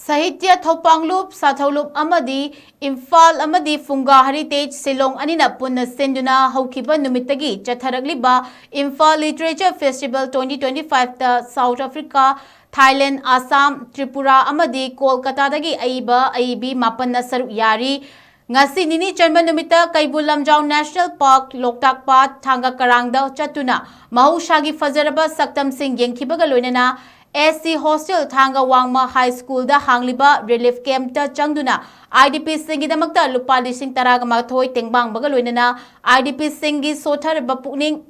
Sahitya Thopanglup, Satholup Amadi, Imphal Amadi Funga Heritage Silong Anina Punna Senduna Haukiba Numitagi, Chatharagliba, Imphal Literature Festival 2025 South Africa, Thailand, Assam, Tripura Amadi, Kolkata Dagi Aiba, Aibi Mapanna Saru Yari, Ngasi Nini Charma Numita, Kaibulamjau National Park, Loktak Path, Thanga Karangda, Chatuna, Mahushagi Fazaraba, Saktam Singh Yenkibaga Lunana, SC Hostel Thanga Wangma High School da Hangliba Relief Camp da Changduna IDP Singi Damakta Lupa Lising Taraga Mathoi Tengbang Bagaluina IDP Singi Sotar Bapuning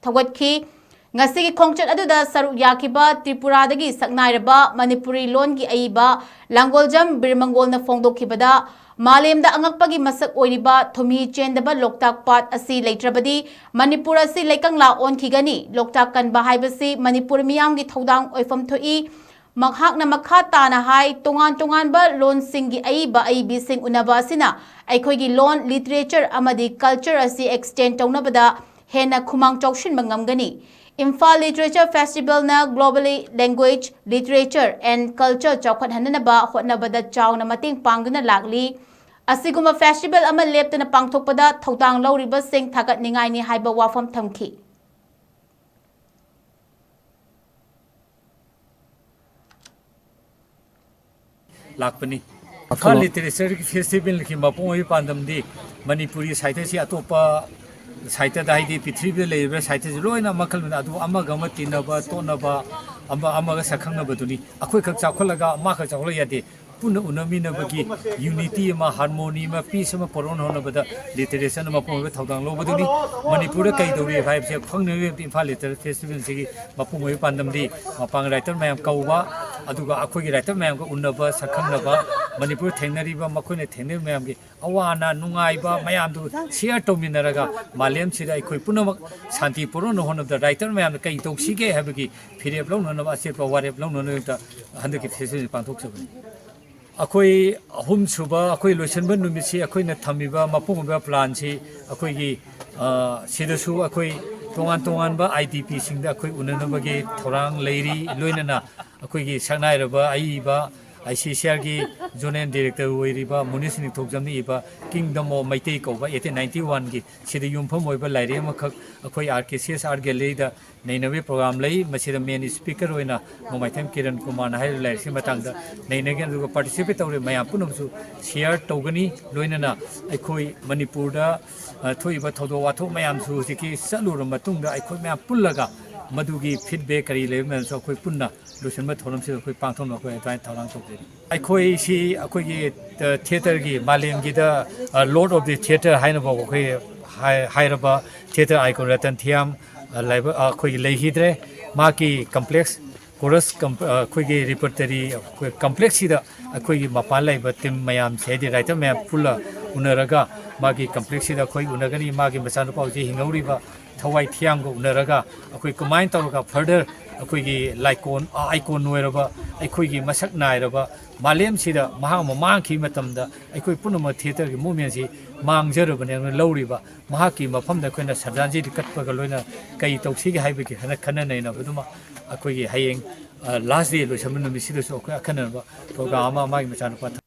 Tawatki Ngasigi Kongchat Aduda Saru Yakiba Tripura Dagi Saknairaba Manipuri Longi Aiba Langoljam Birmangol na Fongdo Kibada Malem da angakpagi masak oiriba Thumi Chendaba Loktak Path asi leitrabadi Manipur asi lekang la on khigani Loktak kan bahaibasi Manipur miyam gi thodang oifam thoi makhak na makha tana hai tongan ba lon singi aiba aibi sing unaba sina aikhoi gi lon literature amadi culture asi extend taunabada hena khumang chawshin mangamgani Imphal Literature Festival na globally language literature and culture chawkhat hananaba hotnabada chawna mating pangduna lakli Asiguma festival ama lepta na pangthokpada thodang lauriba sing thagat ningai ni haiba wafam thamki lakpani Imphal Literature Festival ki mapoi pandam di Manipuri saite si atopa saite dai di pithribi leiba saite loina makal na adu ama gama tinaba tonaba ama ga sakhangna baduni akhoi khak chakholaga ma kha chawla yade Puna unamina bagi unity ma harmony ma peace ma poron hona bada literature ma pong thodang lo baduni Manipur kai dori vibe se khangne Imphal Literature Festival se ma pong pandam di mapang writer mayam kauba aduga akhoi gi writer mayam ko unnaba sakhangnaba Manipur thengnari ba makhoi ne thengne mayam gi awana nungai ba mayam du share tominaraga malem sida akhoi punamak shanti poron hona da writer mayam kai tok sige habagi phirep long na ba se pa warep long no ta handaki festival pangthok sabani Akoi hum suba akoi loisenba numisi akoi na thamiba mapungba plan si akoi gi sidasu akoi tongan ba IDP singda akoi unanabagi thorang leiri loinana akoi gi saknairaba aiba ICCR gi zonal director oiriba munisini thokjamni iba kingdom of maitei ko ba 1891 gi sida yumpham oiba laire makhak akoi RKCS art gallery da Nainawe program lay masida main speaker oina Momaitham Kiran Kumar na hai lai si matang da nainage du participate tawre mayam punam su share tawgani loinana aikhoi Manipur da thoiba thodo watho mayam su siki salur matung da aikhoi mayam pullaga madugi feedback kari le man so khoi punna losenba thoram si khoi pangthom na khoi trai thorang tokre aikhoi si akhoi gi theater gi malem gi da lord of the theater haina ba khoi hairaba theater icon ratan thiam laiba khoi leihidre maki complex chorus khoi gi repertory khoi complex sida khoi gi mapal laiba tim mayam chedi writer mayam pula unaraga maki complex sida khoi unagani maki masanu pau ji hingauri ba thawai thiam go unaraga khoi kumain tawga further khoi gi icon noiraba khoi gi masak nairaba malem sida maha mamang khi matamda khoi punama theater gi movement si mangjarabane lauriba mahaki mafam da khoina sarjanji dikatpa ga loina kai tawsi gi haibe gi hana khana nei na baduma akhoi gi hayeng last day lo samun mi sida so akhana ba program ama ma gi machan pa